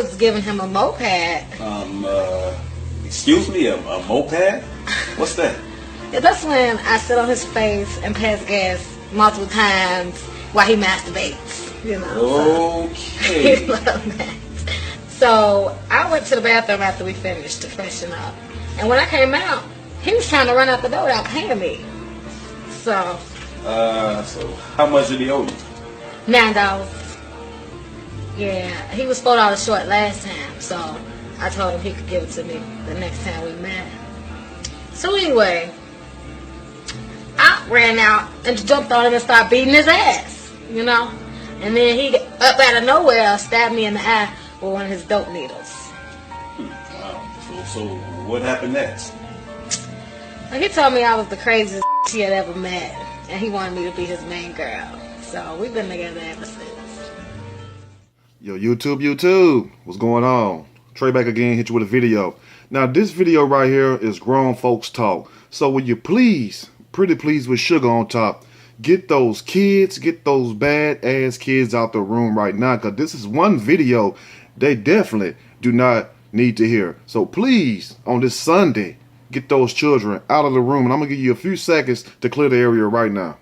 was giving him a moped. Excuse me, a moped? What's that? Yeah, that's when I sit on his face and pass gas multiple times while he masturbates. You know. Okay. He loved that. So I went to the bathroom after we finished to freshen up, and when I came out, he was trying to run out the door without paying me. So how much did he owe you? $9. Yeah, he was $4 short last time, so I told him he could give it to me the next time we met. So anyway, I ran out and jumped on him and started beating his ass, you know. And then he, up out of nowhere, stabbed me in the eye with one of his dope needles. Wow. So what happened next? Like, he told me I was the craziest he had ever met, and he wanted me to be his main girl. So we've been together ever since. Yo, YouTube, what's going on? Trey back again, hit you with a video. Now, this video right here is grown folks talk. So will you please, pretty please with sugar on top, get those kids, get those bad ass kids out the room right now, because this is one video they definitely do not need to hear. So please, on this Sunday, get those children out of the room, and I'm gonna give you a few seconds to clear the area right now.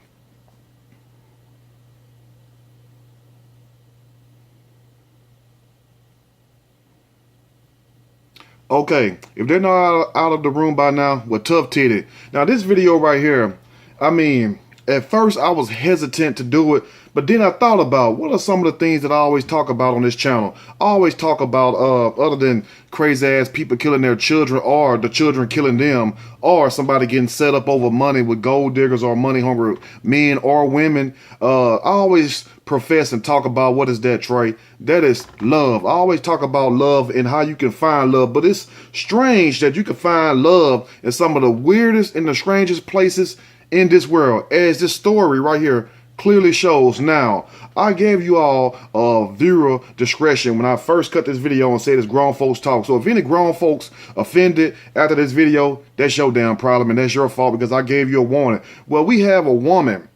Okay, if they're not out of the room by now, well, tough titty. Now, this video right here, I mean, at first I was hesitant to do it, but then I thought about what are some of the things that I always talk about on this channel. I always talk about, other than crazy ass people killing their children or the children killing them or somebody getting set up over money with gold diggers or money hungry men or women. I always profess and talk about what is that, Trey? That is love. I always talk about love and how you can find love, but it's strange that you can find love in some of the weirdest and the strangest places in this world, as this story right here clearly shows. Now, I gave you all viewer discretion when I first cut this video and said it's grown folks talk. So if any grown folks offended after this video, that's your damn problem and that's your fault because I gave you a warning. Well, we have a woman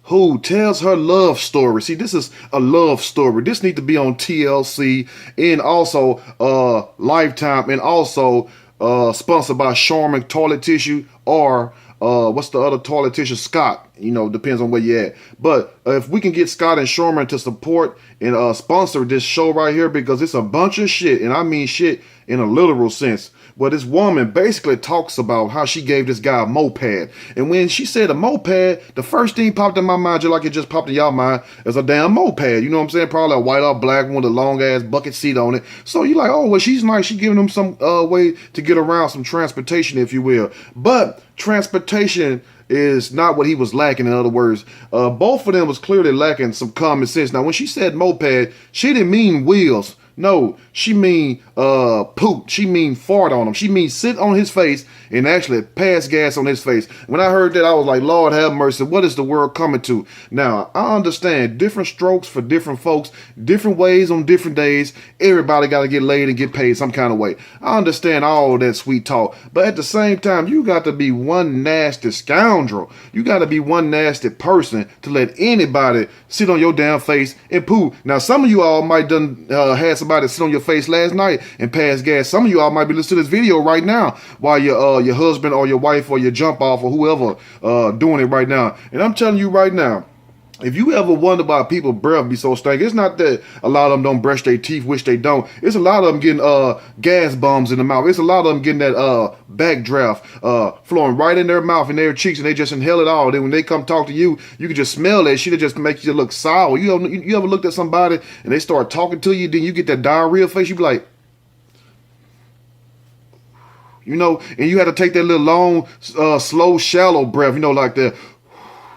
who tells her love story. See, this is a love story. This needs to be on TLC and also Lifetime and also sponsored by Charmin Toilet Tissue or what's the other toilet tissue? Scott. You know, depends on where you're at. But if we can get Scott and Charmin to support and sponsor this show right here, because it's a bunch of shit, and I mean shit in a literal sense. Well, this woman basically talks about how she gave this guy a moped. And when she said a moped, the first thing popped in my mind, just like it just popped in y'all mind, is a damn moped. You know what I'm saying? Probably a white or black one with a long ass bucket seat on it. So you're like, oh, well, she's nice. She's giving them some way to get around, some transportation, if you will. But transportation is not what he was lacking. In other words, both of them was clearly lacking some common sense. Now, when she said moped, she didn't mean wheels. No, she mean poop. She mean fart on him. She mean sit on his face and actually pass gas on his face. When I heard that, I was like, Lord have mercy. What is the world coming to? Now, I understand different strokes for different folks, different ways on different days. Everybody got to get laid and get paid some kind of way. I understand all that sweet talk. But at the same time, you got to be one nasty scoundrel. You got to be one nasty person to let anybody sit on your damn face and poo. Now, some of you all might done had somebody sit on your face last night and pass gas. Some of you all might be listening to this video right now while your husband or your wife or your jump off or whoever doing it right now. And I'm telling you right now, if you ever wonder why people breath be so stank, it's not that a lot of them don't brush their teeth, which they don't. It's a lot of them getting gas bombs in the mouth. It's a lot of them getting that backdraft flowing right in their mouth and their cheeks, and they just inhale it all. Then when they come talk to you, you can just smell that shit. It just makes you look sour. You ever looked at somebody and they start talking to you, then you get that diarrhea face, you be like, you know, and you had to take that little long, slow, shallow breath, you know, like that.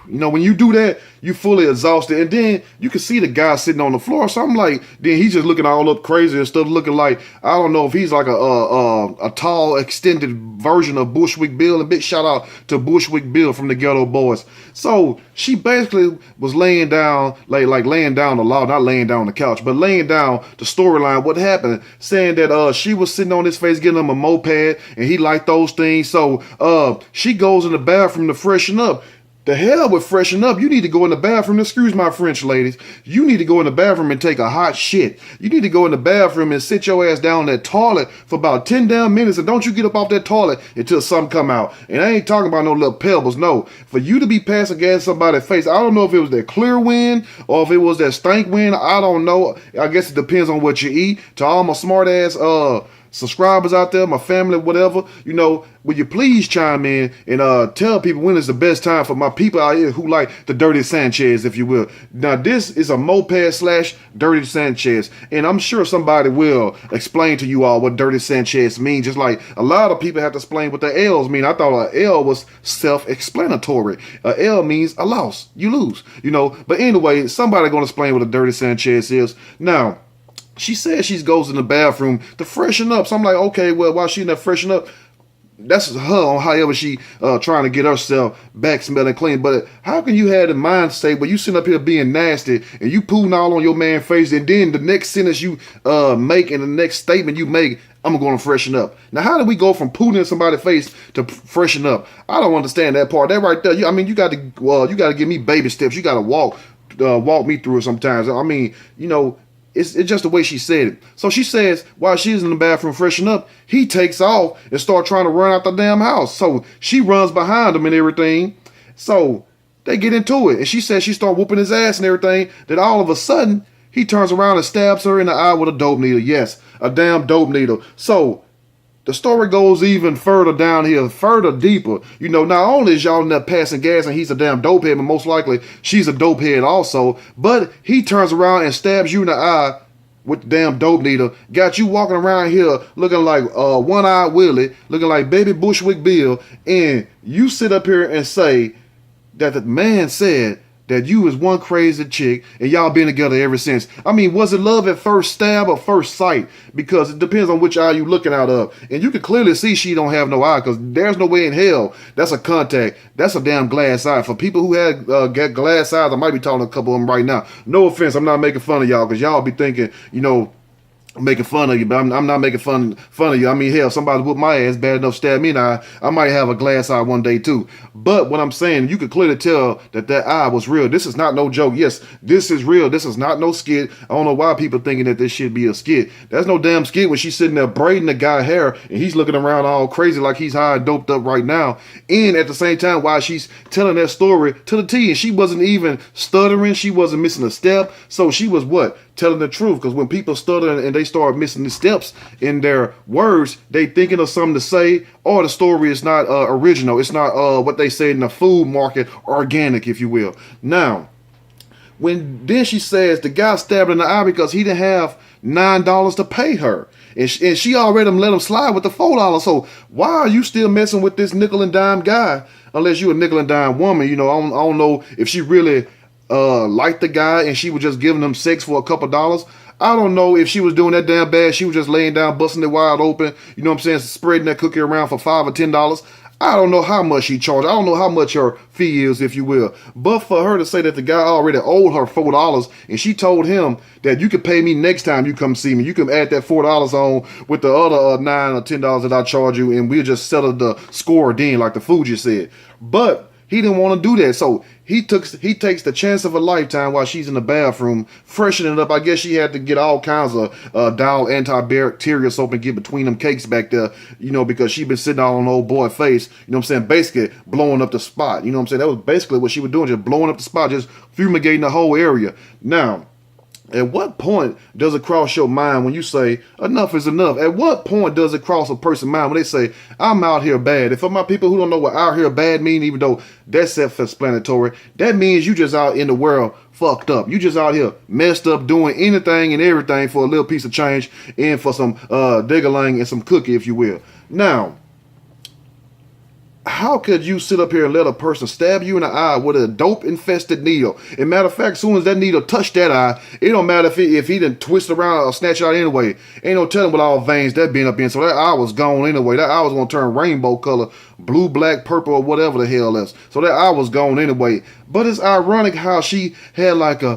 You know, when you do that, you fully exhausted, and then you can see the guy sitting on the floor. So I'm like, then he's just looking all up crazy and stuff, looking like, I don't know if he's like a tall, extended version of Bushwick Bill. A big shout out to Bushwick Bill from the Ghetto Boys. So she basically was laying down, like laying down the law, not laying down on the couch, but laying down the storyline. What happened? Saying that she was sitting on his face, getting him a moped, and he liked those things. So she goes in the bathroom to freshen up. The hell with freshen up. You need to go in the bathroom. Excuse my French, ladies. You need to go in the bathroom and take a hot shit. You need to go in the bathroom and sit your ass down that toilet for about 10 damn minutes, and don't you get up off that toilet until something come out. And I ain't talking about no little pebbles. No. For you to be passing gas in somebody's face, I don't know if it was that clear wind or if it was that stank wind. I don't know. I guess it depends on what you eat. To all my smart ass subscribers out there, my family, whatever, you know, will you please chime in and tell people when is the best time for my people out here who like the Dirty Sanchez, if you will. Now, this is a moped / Dirty Sanchez, and I'm sure somebody will explain to you all what Dirty Sanchez means, just like a lot of people have to explain what the L's mean. I thought a L was self-explanatory. A L means a loss. You lose, you know. But anyway, somebody gonna explain what a Dirty Sanchez is. Now, she says she goes in the bathroom to freshen up. So I'm like, okay, well, while she in there freshen up, that's her on however she trying to get herself back smelling clean. But how can you have the mind state where you sitting up here being nasty and you pooling all on your man's face, and then the next sentence you make and the next statement you make, I'm going to freshen up. Now, how do we go from pooling in somebody's face to freshen up? I don't understand that part. That right there, I mean, you got to give me baby steps. You got to walk me through it sometimes. I mean, you know, it's just the way she said it. So she says while she's in the bathroom freshening up, he takes off and start trying to run out the damn house. So she runs behind him and everything. So they get into it. And she says she started whooping his ass and everything. Then all of a sudden, he turns around and stabs her in the eye with a dope needle. Yes, a damn dope needle. So the story goes even further down here, further deeper. You know, not only is y'all in there passing gas and he's a damn dopehead, but most likely she's a dopehead also. But he turns around and stabs you in the eye with the damn dope needle. Got you walking around here looking like One-Eyed Willie, looking like Baby Bushwick Bill. And you sit up here and say that the man said that you was one crazy chick and y'all been together ever since. I mean, was it love at first stab or first sight? Because it depends on which eye you looking out of. And you can clearly see she don't have no eye, because there's no way in hell that's a contact. That's a damn glass eye. For people who had glass eyes, I might be talking to a couple of them right now. No offense, I'm not making fun of y'all, because y'all be thinking, you know, making fun of you, but I'm not making fun of you. I mean, hell, somebody whoop my ass bad enough stab me in the eye, I might have a glass eye one day too. But what I'm saying, you could clearly tell that eye was real. This is not no joke. Yes, this is real. This is not no skit. I don't know why people thinking that this should be a skit. That's no damn skit when she's sitting there braiding the guy's hair and he's looking around all crazy like he's high and doped up right now. And at the same time, while she's telling that story to the T, and she wasn't even stuttering, she wasn't missing a step. So she was what? Telling the truth. Because when people stutter and they start missing the steps in their words, they thinking of something to say, or the story is not original. It's not what they say in the food market, organic, if you will. Now, then she says the guy stabbed her in the eye because he didn't have $9 to pay her. And she already let him slide with the $4. So why are you still messing with this nickel and dime guy? Unless you're a nickel and dime woman. You know, I don't know if she really liked the guy and she was just giving him sex for a couple dollars. I don't know if she was doing that damn bad. She was just laying down, busting it wide open. You know what I'm saying? Spreading that cookie around for $5 or $10. I don't know how much she charged. I don't know how much her fee is, if you will. But for her to say that the guy already owed her $4 and she told him that you could pay me next time you come see me. You can add that $4 on with the other $9 or $10 that I charge you, and we'll just settle the score then, like the food you said. But he didn't want to do that, so he takes the chance of a lifetime while she's in the bathroom freshening it up. I guess she had to get all kinds of Dial antibacterial soap and get between them cakes back there, you know, because she been sitting all on old boy face, you know what I'm saying, basically blowing up the spot. You know what I'm saying? That was basically what she was doing, just blowing up the spot, just fumigating the whole area. Now, at what point does it cross your mind when you say enough is enough? At what point does it cross a person's mind when they say I'm out here bad? And for my people who don't know what out here bad mean, even though that's self-explanatory, that means you just out in the world fucked up. You just out here messed up doing anything and everything for a little piece of change and for some diggaling and some cookie, if you will. Now, how could you sit up here and let a person stab you in the eye with a dope-infested needle? And matter of fact, as soon as that needle touched that eye, it don't matter if he didn't twist around or snatch it out anyway. Ain't no telling what all veins that been up in. So that eye was gone anyway. That eye was going to turn rainbow color, blue, black, purple, or whatever the hell else. So that eye was gone anyway. But it's ironic how she had like a...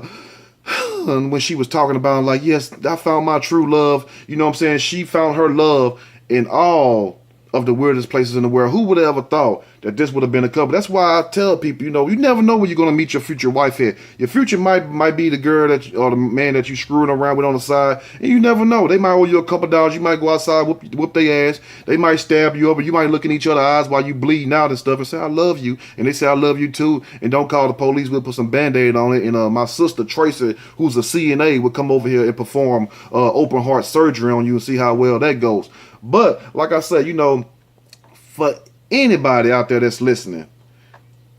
when she was talking about, like, yes, I found my true love. You know what I'm saying? She found her love in all of the weirdest places in the world. Who would have ever thought that this would have been a couple. That's why I tell people, you know, you never know where you're gonna meet your future wife at. Your future might be the girl or the man that you screwing around with on the side, and you never know. They might owe you a couple dollars. You might go outside, whoop their ass. They might stab you over. You might look in each other's eyes while you bleeding out and stuff and say, I love you, and they say I love you too, and don't call the police. We'll put some Band-Aid on it. And my sister Tracy, who's a CNA, would come over here and perform open heart surgery on you and see how well that goes. But like I said, you know, for anybody out there that's listening,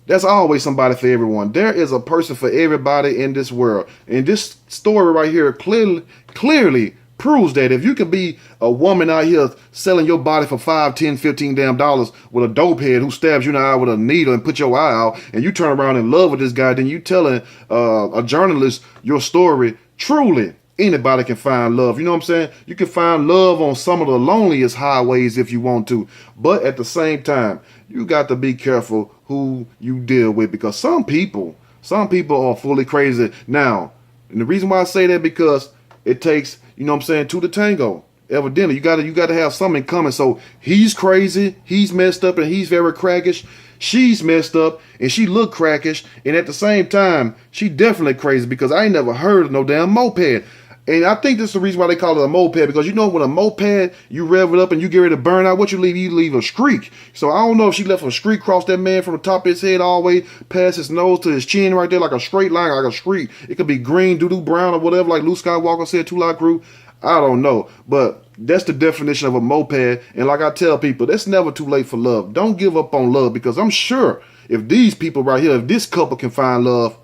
there's always somebody for everyone. There is a person for everybody in this world. And this story right here clearly proves that if you can be a woman out here selling your body for $5, $10, $15 damn dollars with a dope head who stabs you in the eye with a needle and put your eye out, and you turn around in love with this guy, then you telling a journalist your story, truly anybody can find love. You know what I'm saying? You can find love on some of the loneliest highways if you want to. But at the same time, you got to be careful who you deal with, because some people are fully crazy. Now, and the reason why I say that, because it takes, you know what I'm saying, two to tango. Evidently, you gotta have something in common. So he's crazy, he's messed up, and he's very crackish. She's messed up and she look crackish, and at the same time, she definitely crazy, because I ain't never heard of no damn moped. And I think this is the reason why they call it a moped, because you know when a moped, you rev it up and you get ready to burn out, what you leave a streak. So I don't know if she left a streak across that man from the top of his head all the way past his nose to his chin right there, like a straight line, like a streak. It could be green, doo-doo brown, or whatever, like Luke Skywalker said, Two Live Crew. I don't know, but that's the definition of a moped. And like I tell people, it's never too late for love. Don't give up on love, because I'm sure if these people right here, if this couple can find love,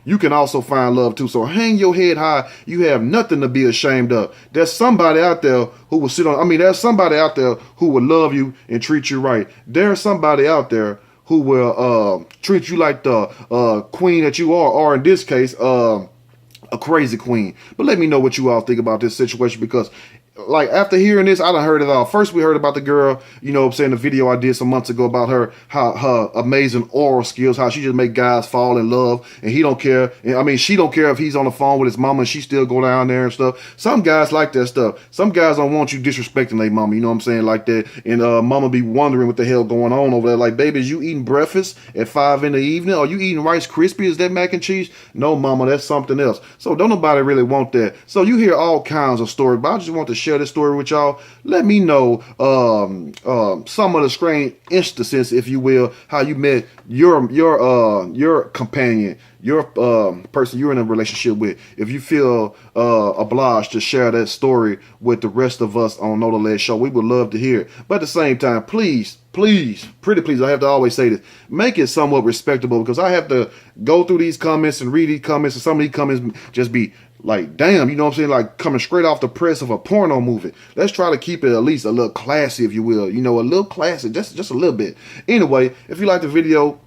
you can also find love too. So hang your head high. You have nothing to be ashamed of. There's somebody out there who will there's somebody out there who will love you and treat you right. There's somebody out there who will treat you like the queen that you are, or in this case, a crazy queen. But let me know what you all think about this situation, because like after hearing this, I done heard it all. First, we heard about the girl, you know what I'm saying, the video I did some months ago about her amazing oral skills, how she just make guys fall in love, and he don't care. I mean, she don't care if he's on the phone with his mama and she still go down there and stuff. Some guys like that stuff. Some guys don't want you disrespecting their mama, you know what I'm saying, like that. And mama be wondering what the hell going on over there. Like, baby, is you eating breakfast at 5 in the evening? Are you eating Rice Krispies? Is that mac and cheese? No, mama, that's something else. So don't nobody really want that. So you hear all kinds of stories, but I just want to share this story with y'all. Let me know some of the strange instances, if you will, how you met your companion, your person you're in a relationship with. If you feel obliged to share that story with the rest of us on Know the Ledge Show, we would love to hear it. But at the same time, please, pretty please, I have to always say this, make it somewhat respectable, because I have to go through these comments and read these comments, and some of these comments just be like, damn, you know what I'm saying, like coming straight off the press of a porno movie. Let's try to keep it at least a little classy, if you will, you know, a little classy, just a little bit. Anyway, if you like the video,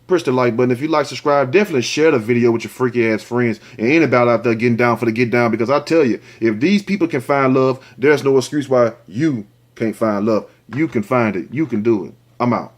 push the like button. If you like, subscribe. Definitely share the video with your freaky ass friends and anybody out there getting down for the get down, because I tell you, if these people can find love, there's no excuse why you can't find love. You can find it. You can do it. I'm out.